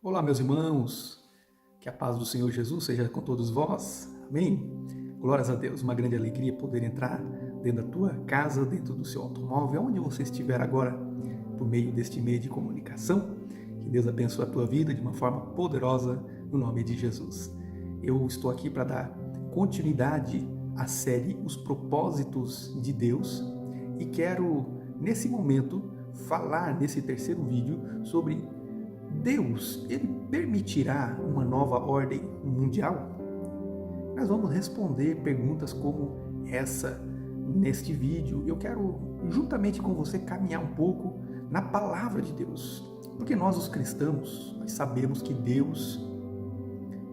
Olá, meus irmãos, que a paz do Senhor Jesus seja com todos vós, amém? Glórias a Deus, uma grande alegria poder entrar dentro da tua casa, dentro do seu automóvel, onde você estiver agora, por meio deste meio de comunicação. Que Deus abençoe a tua vida de uma forma poderosa, no nome de Jesus. Eu estou aqui para dar continuidade à série Os Propósitos de Deus e quero, nesse momento, falar nesse terceiro vídeo sobre Deus, ele permitirá uma nova ordem mundial? Nós vamos responder perguntas como essa neste vídeo. Eu quero, juntamente com você, caminhar um pouco na palavra de Deus. Porque nós, os cristãos, nós sabemos que Deus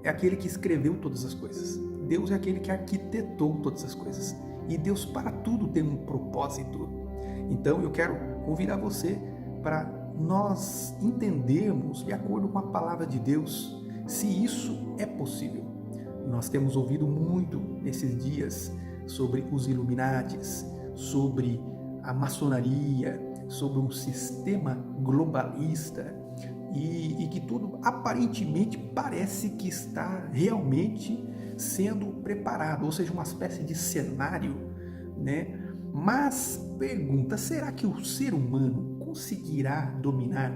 é aquele que escreveu todas as coisas. Deus é aquele que arquitetou todas as coisas. E Deus, para tudo, tem um propósito. Então, eu quero convidar você para nós entendermos, de acordo com a palavra de Deus, se isso é possível. Nós temos ouvido muito nesses dias sobre os Illuminatis, sobre a maçonaria, sobre um sistema globalista e que tudo aparentemente parece que está realmente sendo preparado, ou seja, uma espécie de cenário, né? Mas pergunta, será que o ser humano conseguirá dominar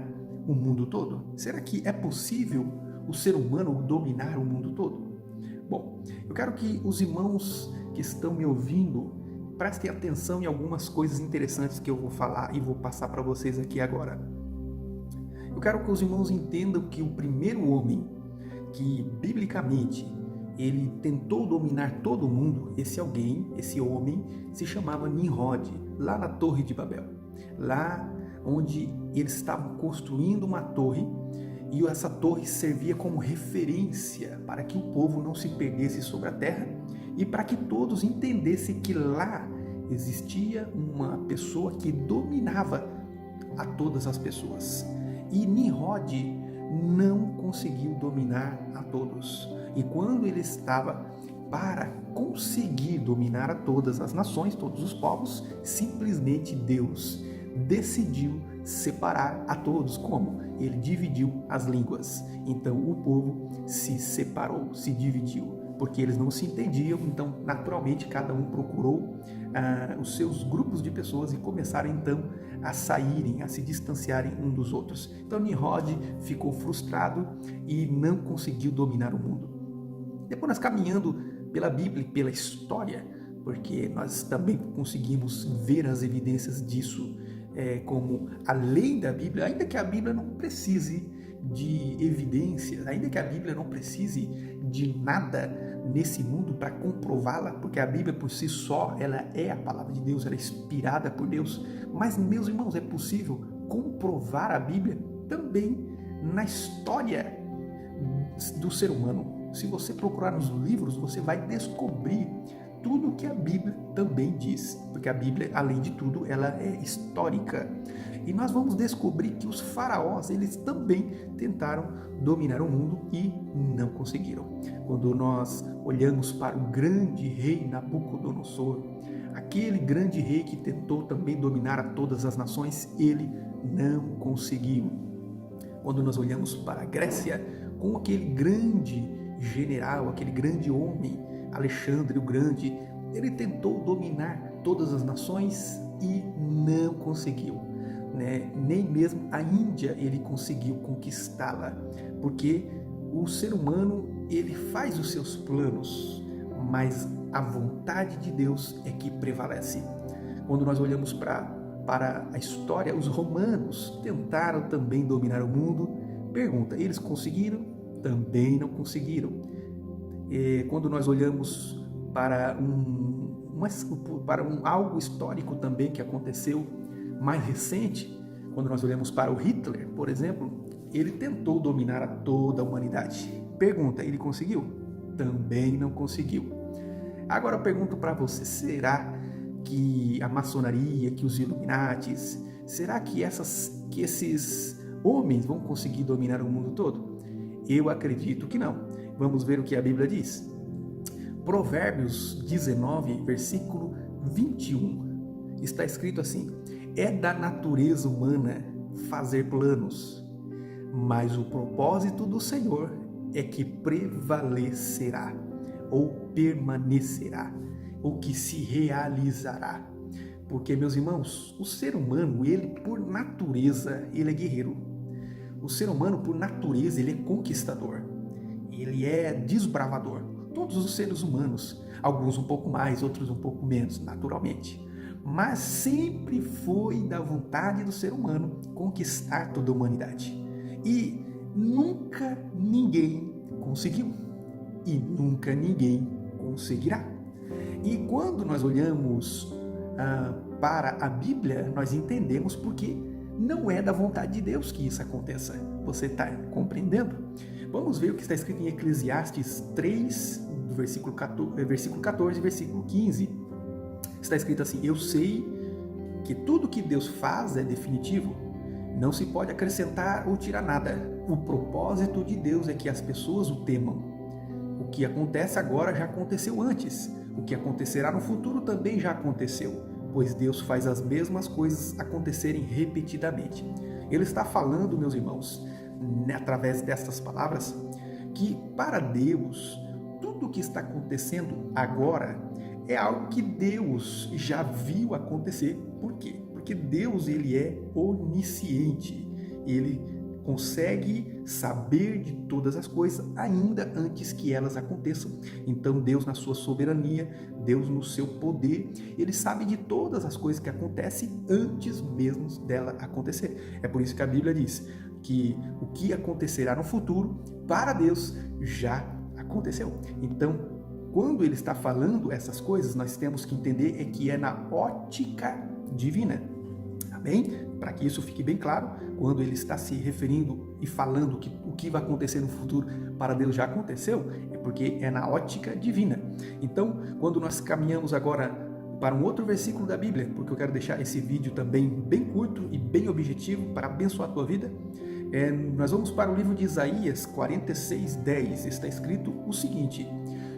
o mundo todo? Será que é possível o ser humano dominar o mundo todo? Bom, eu quero que os irmãos que estão me ouvindo prestem atenção em algumas coisas interessantes que eu vou falar e vou passar para vocês aqui agora. Eu quero que os irmãos entendam que o primeiro homem que, biblicamente, ele tentou dominar todo o mundo, esse homem, se chamava Nimrod, lá na Torre de Babel. Lá onde eles estavam construindo uma torre, e essa torre servia como referência para que o povo não se perdesse sobre a terra e para que todos entendessem que lá existia uma pessoa que dominava a todas as pessoas. E Nimrod não conseguiu dominar a todos. E quando ele estava para conseguir dominar a todas as nações, todos os povos, simplesmente Deus decidiu separar a todos. Como? Ele dividiu as línguas. Então o povo se separou, se dividiu, porque eles não se entendiam. Então, naturalmente, cada um procurou os seus grupos de pessoas e começaram então a saírem, a se distanciarem um dos outros. Então Nimrod ficou frustrado e não conseguiu dominar o mundo. Depois, nós caminhando pela Bíblia e pela história, porque nós também conseguimos ver as evidências disso, como além da Bíblia, ainda que a Bíblia não precise de evidências, ainda que a Bíblia não precise de nada nesse mundo para comprová-la, porque a Bíblia por si só, ela é a palavra de Deus, ela é inspirada por Deus. Mas, meus irmãos, é possível comprovar a Bíblia também na história do ser humano. Se você procurar nos livros, você vai descobrir tudo o que a Bíblia também diz, porque a Bíblia, além de tudo, ela é histórica. E nós vamos descobrir que os faraós, eles também tentaram dominar o mundo e não conseguiram. Quando nós olhamos para o grande rei Nabucodonosor, aquele grande rei que tentou também dominar a todas as nações, ele não conseguiu. Quando nós olhamos para a Grécia, com aquele grande general, aquele grande homem, Alexandre o Grande, ele tentou dominar todas as nações e não conseguiu, né? Nem mesmo a Índia ele conseguiu conquistá-la, porque o ser humano ele faz os seus planos, mas a vontade de Deus é que prevalece. Quando nós olhamos para a história, os romanos tentaram também dominar o mundo. Pergunta, eles conseguiram? Também não conseguiram. Quando nós olhamos para algo histórico também que aconteceu mais recente, quando nós olhamos para o Hitler, por exemplo, ele tentou dominar a toda a humanidade. Pergunta, ele conseguiu? Também não conseguiu. Agora eu pergunto para você, será que a maçonaria, que os Illuminatis, será que esses homens vão conseguir dominar o mundo todo? Eu acredito que não. Vamos ver o que a Bíblia diz. Provérbios 19, versículo 21. Está escrito assim: é da natureza humana fazer planos, mas o propósito do Senhor é que prevalecerá, ou permanecerá, ou que se realizará. Porque, meus irmãos, o ser humano, ele por natureza, ele é guerreiro. O ser humano, por natureza, ele é conquistador. Ele é desbravador. Todos os seres humanos, alguns um pouco mais, outros um pouco menos, naturalmente. Mas sempre foi da vontade do ser humano conquistar toda a humanidade. E nunca ninguém conseguiu. E nunca ninguém conseguirá. E quando nós olhamos para a Bíblia, nós entendemos porque não é da vontade de Deus que isso aconteça. Você está compreendendo? Vamos ver o que está escrito em Eclesiastes 3, versículo 14 e versículo 15. Está escrito assim: eu sei que tudo que Deus faz é definitivo. Não se pode acrescentar ou tirar nada. O propósito de Deus é que as pessoas o temam. O que acontece agora já aconteceu antes. O que acontecerá no futuro também já aconteceu, pois Deus faz as mesmas coisas acontecerem repetidamente. Ele está falando, meus irmãos, através destas palavras, que para Deus, tudo o que está acontecendo agora é algo que Deus já viu acontecer. Por quê? Porque Deus, ele é onisciente. Ele consegue saber de todas as coisas ainda antes que elas aconteçam. Então Deus, na sua soberania, Deus no seu poder, ele sabe de todas as coisas que acontecem antes mesmo dela acontecer. É por isso que a Bíblia diz que o que acontecerá no futuro, para Deus, já aconteceu. Então, quando ele está falando essas coisas, nós temos que entender que é na ótica divina. Amém? Para que isso fique bem claro, quando ele está se referindo e falando que o que vai acontecer no futuro para Deus já aconteceu, é porque é na ótica divina. Então, quando nós caminhamos agora para um outro versículo da Bíblia, porque eu quero deixar esse vídeo também bem curto e bem objetivo para abençoar a tua vida, nós vamos para o livro de Isaías 46:10. Está escrito o seguinte: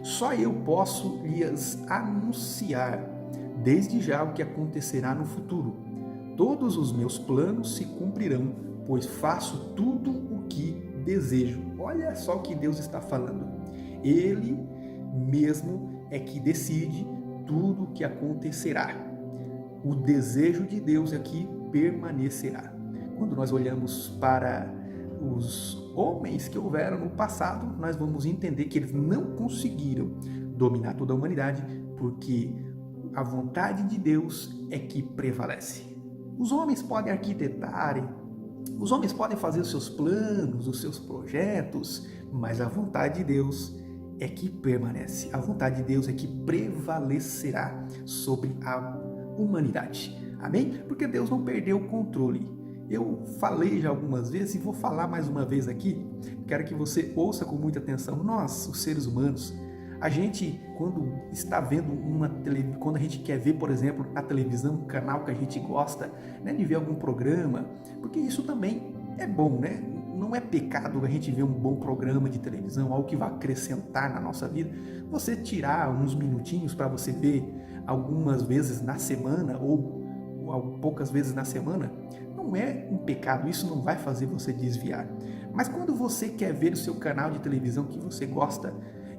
só eu posso lhes anunciar desde já o que acontecerá no futuro. Todos os meus planos se cumprirão, pois faço tudo o que desejo. Olha só o que Deus está falando. Ele mesmo é que decide tudo o que acontecerá. O desejo de Deus é que permanecerá. Quando nós olhamos para os homens que houveram no passado, nós vamos entender que eles não conseguiram dominar toda a humanidade, porque a vontade de Deus é que prevalece. Os homens podem arquitetar, os homens podem fazer os seus planos, os seus projetos, mas a vontade de Deus é que permanece. A vontade de Deus é que prevalecerá sobre a humanidade. Amém? Porque Deus não perdeu o controle. Eu falei já algumas vezes e vou falar mais uma vez aqui. Quero que você ouça com muita atenção. Nós, os seres humanos, a gente, quando está vendo quando a gente quer ver, por exemplo, na televisão, um canal que a gente gosta, né, de ver algum programa, porque isso também é bom, né? Não é pecado a gente ver um bom programa de televisão, algo que vai acrescentar na nossa vida. Você tirar uns minutinhos para você ver algumas vezes na semana ou poucas vezes na semana, não é um pecado, isso não vai fazer você desviar. Mas quando você quer ver o seu canal de televisão que você gosta,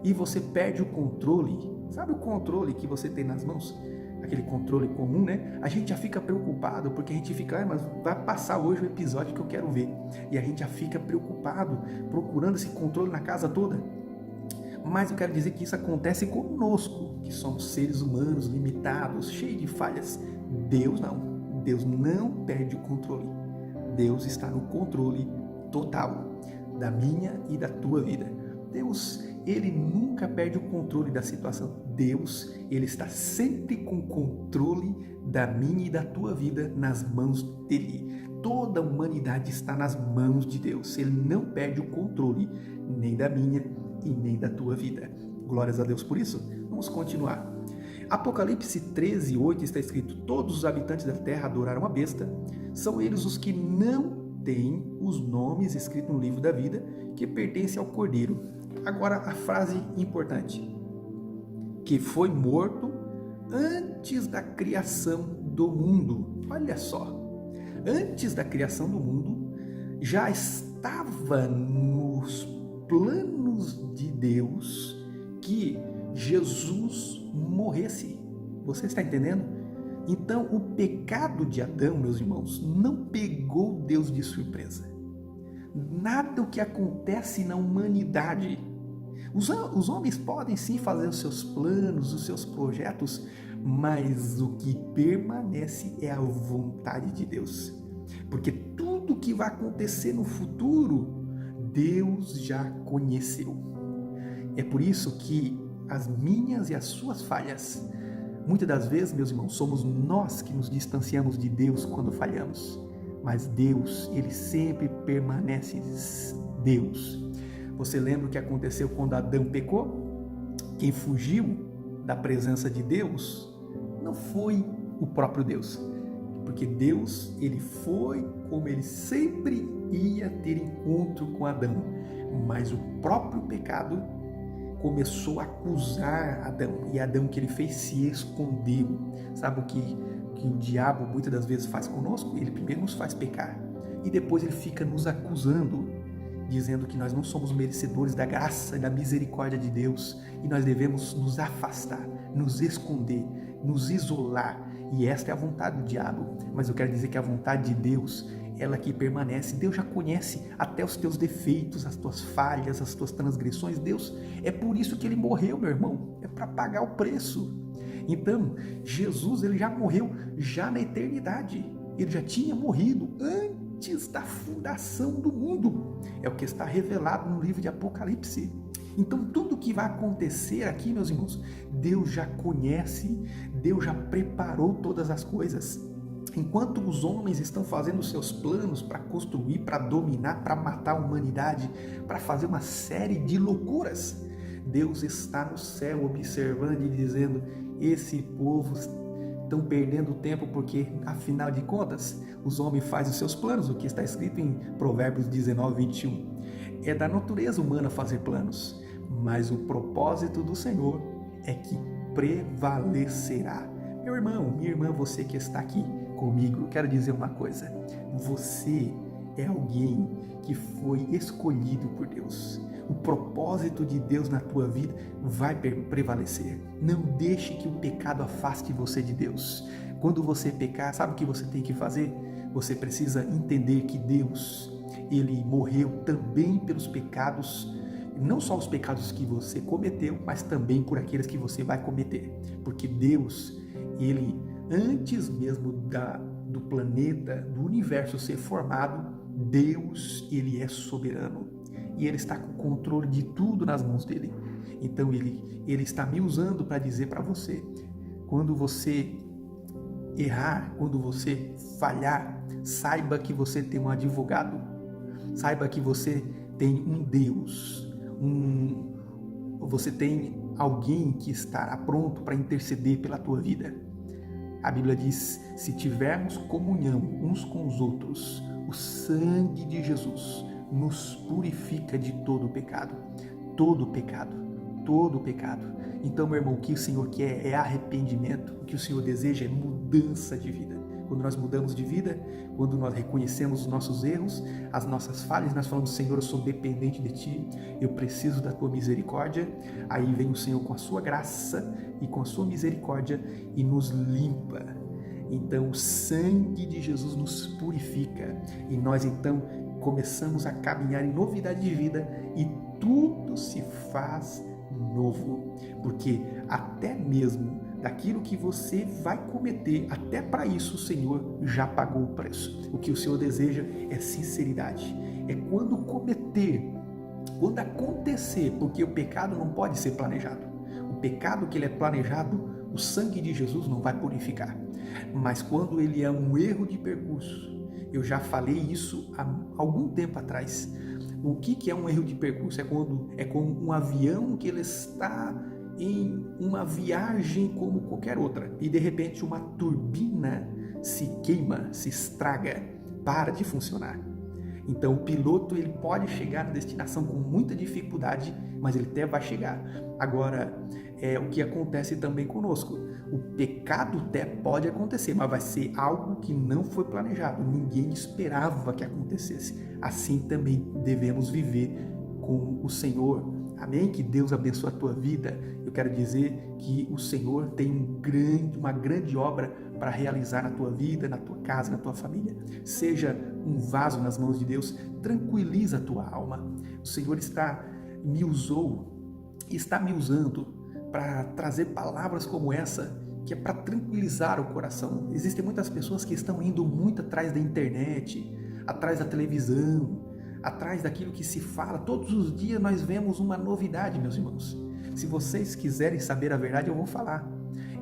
e você perde o controle, sabe o controle que você tem nas mãos? Aquele controle comum, né? A gente já fica preocupado, porque a gente fica, mas vai passar hoje o episódio que eu quero ver. E a gente já fica preocupado, procurando esse controle na casa toda. Mas eu quero dizer que isso acontece conosco, que somos seres humanos, limitados, cheios de falhas. Deus não. Deus não perde o controle. Deus está no controle total da minha e da tua vida. Deus, ele nunca perde o controle da situação. Deus, ele está sempre com o controle da minha e da tua vida nas mãos dele. Toda a humanidade está nas mãos de Deus. Ele não perde o controle nem da minha e nem da tua vida. Glórias a Deus por isso. Vamos continuar. Apocalipse 13:8 está escrito: todos os habitantes da terra adoraram a besta. São eles os que não têm os nomes escritos no livro da vida, que pertence ao Cordeiro. Agora a frase importante: que foi morto antes da criação do mundo. Olha só, antes da criação do mundo, já estava nos planos de Deus que Jesus morresse. Você está entendendo? Então, o pecado de Adão, meus irmãos, não pegou Deus de surpresa. Nada o que acontece na humanidade. Os homens podem sim fazer os seus planos, os seus projetos, mas o que permanece é a vontade de Deus. Porque tudo que vai acontecer no futuro, Deus já conheceu. É por isso que as minhas e as suas falhas, muitas das vezes, meus irmãos, somos nós que nos distanciamos de Deus quando falhamos. Mas Deus, Ele sempre permanece Deus. Você lembra o que aconteceu quando Adão pecou? Quem fugiu da presença de Deus não foi o próprio Deus. Porque Deus, Ele foi como Ele sempre ia ter encontro com Adão. Mas o próprio pecado começou a acusar Adão. E Adão, que ele fez, se escondeu. Sabe o que o diabo muitas das vezes faz conosco? Ele primeiro nos faz pecar. E depois ele fica nos acusando, dizendo que nós não somos merecedores da graça e da misericórdia de Deus. E nós devemos nos afastar, nos esconder, nos isolar. E esta é a vontade do diabo. Mas eu quero dizer que a vontade de Deus, ela que permanece. Deus já conhece até os teus defeitos, as tuas falhas, as tuas transgressões. Deus, é por isso que Ele morreu, meu irmão. É para pagar o preço. Então, Jesus, Ele já morreu já na eternidade. Ele já tinha morrido antes da fundação do mundo. É o que está revelado no livro de Apocalipse. Então, tudo que vai acontecer aqui, meus irmãos, Deus já conhece, Deus já preparou todas as coisas. Enquanto os homens estão fazendo seus planos para construir, para dominar, para matar a humanidade, para fazer uma série de loucuras, Deus está no céu observando e dizendo: esse povo estão perdendo tempo porque, afinal de contas, os homens fazem os seus planos, o que está escrito em Provérbios 19, 21. É da natureza humana fazer planos, mas o propósito do Senhor é que prevalecerá. Meu irmão, minha irmã, você que está aqui comigo, eu quero dizer uma coisa: você é alguém que foi escolhido por Deus. O propósito de Deus na tua vida vai prevalecer. Não deixe que o pecado afaste você de Deus. Quando você pecar, sabe o que você tem que fazer? Você precisa entender que Deus, Ele morreu também pelos pecados, não só os pecados que você cometeu, mas também por aqueles que você vai cometer. Porque Deus, Ele, antes mesmo do planeta, do universo ser formado, Deus, Ele é soberano. E Ele está com o controle de tudo nas mãos dEle. Então Ele está me usando para dizer para você: quando você errar, quando você falhar, saiba que você tem um advogado. Saiba que você tem um Deus. Você tem alguém que estará pronto para interceder pela tua vida. A Bíblia diz: se tivermos comunhão uns com os outros, o sangue de Jesus nos purifica de todo o pecado. Todo pecado. Todo pecado. Então, meu irmão, o que o Senhor quer é arrependimento. O que o Senhor deseja é mudança de vida. Quando nós mudamos de vida, quando nós reconhecemos os nossos erros, as nossas falhas, nós falamos: Senhor, eu sou dependente de Ti, eu preciso da Tua misericórdia. Aí vem o Senhor com a Sua graça e com a Sua misericórdia e nos limpa. Então o sangue de Jesus nos purifica e nós então começamos a caminhar em novidade de vida e tudo se faz novo, porque até mesmo daquilo que você vai cometer, até para isso o Senhor já pagou o preço. O que o Senhor deseja é sinceridade, é quando cometer, quando acontecer, porque o pecado não pode ser planejado. O pecado que ele é planejado, o sangue de Jesus não vai purificar. Mas quando ele é um erro de percurso, eu já falei isso há algum tempo atrás. O que é um erro de percurso? É como um avião que ele está em uma viagem como qualquer outra e de repente uma turbina se queima, se estraga, para de funcionar. Então o piloto ele pode chegar na destinação com muita dificuldade, mas ele até vai chegar. Agora, é o que acontece também conosco. O pecado até pode acontecer, mas vai ser algo que não foi planejado. Ninguém esperava que acontecesse. Assim também devemos viver com o Senhor. Amém? Que Deus abençoe a tua vida. Eu quero dizer que o Senhor tem uma grande obra para realizar na tua vida, na tua casa, na tua família. Seja um vaso nas mãos de Deus, tranquiliza a tua alma. O Senhor me usando para trazer palavras como essa, que é para tranquilizar o coração. Existem muitas pessoas que estão indo muito atrás da internet, atrás da televisão, atrás daquilo que se fala. Todos os dias nós vemos uma novidade, meus irmãos. Se vocês quiserem saber a verdade, eu vou falar.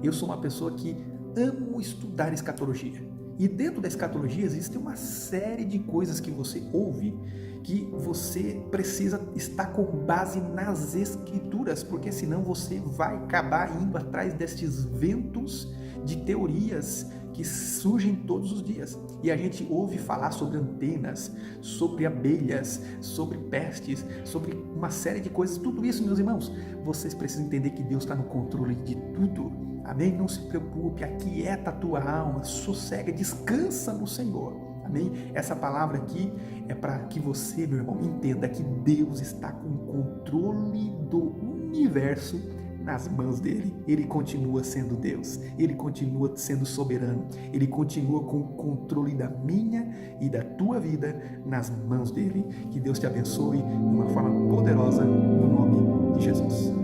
Eu sou uma pessoa que amo estudar escatologia. E dentro da escatologia existe uma série de coisas que você ouve que você precisa estar com base nas escrituras, porque senão você vai acabar indo atrás destes ventos de teorias que surgem todos os dias. E a gente ouve falar sobre antenas, sobre abelhas, sobre pestes, sobre uma série de coisas. Tudo isso, meus irmãos, vocês precisam entender que Deus está no controle de tudo. Amém? Não se preocupe, aquieta a tua alma, sossega, descansa no Senhor. Amém? Essa palavra aqui é para que você, meu irmão, entenda que Deus está com o controle do universo nas mãos dele. Ele continua sendo Deus, ele continua sendo soberano, ele continua com o controle da minha e da tua vida nas mãos dele. Que Deus te abençoe de uma forma poderosa, no nome de Jesus.